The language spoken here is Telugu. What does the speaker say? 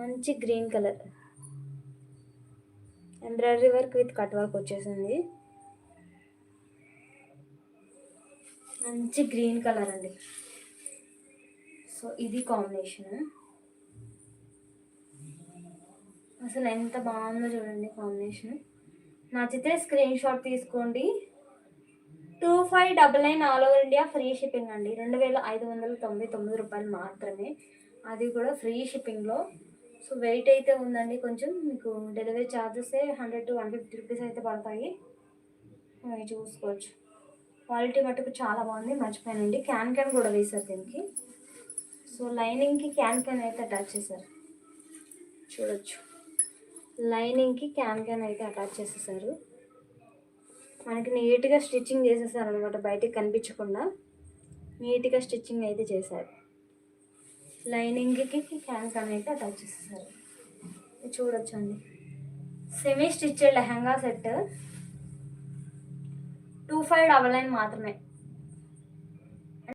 మంచి green colour embroidery work with cut work వచ్చేసింది. మంచి గ్రీన్ కలర్ అండి. సో ఇది కాంబినేషన్. అసలు ఎంత బాగుందో చూడండి కాంబినేషన్. నచ్చితే స్క్రీన్ షాట్ తీసుకోండి. 2599 all over India free shipping అండి. 2599 రూపాయలు మాత్రమే, అది కూడా ఫ్రీ షిప్పింగ్లో. సో వెయిట్ అయితే ఉందండి కొంచెం, మీకు డెలివరీ ఛార్జెస్ 100 to 150 రూపీస్ అయితే పడతాయి. అవి చూసుకోవచ్చు. క్వాలిటీ మటుకు చాలా బాగుంది. మర్చిపోయానండి, క్యాన్ కూడా వేశారు దీనికి. సో లైనింగ్కి క్యాన్ అయితే అటాచ్ చేశారు, చూడొచ్చు. లైనింగ్కి క్యాన్ అయితే అటాచ్ చేసేసారు. మనకి నీట్గా స్టిచ్చింగ్ చేసేసారు అనమాట, బయటికి కనిపించకుండా నీట్గా స్టిచ్చింగ్ అయితే చేశారు. లైనింగ్కి క్యాన్ అయితే అటాచ్ చేసేసారు, చూడొచ్చండి. సెమీ స్టిచ్డ్ లెహంగా సెట్ 2599 మాత్రమే.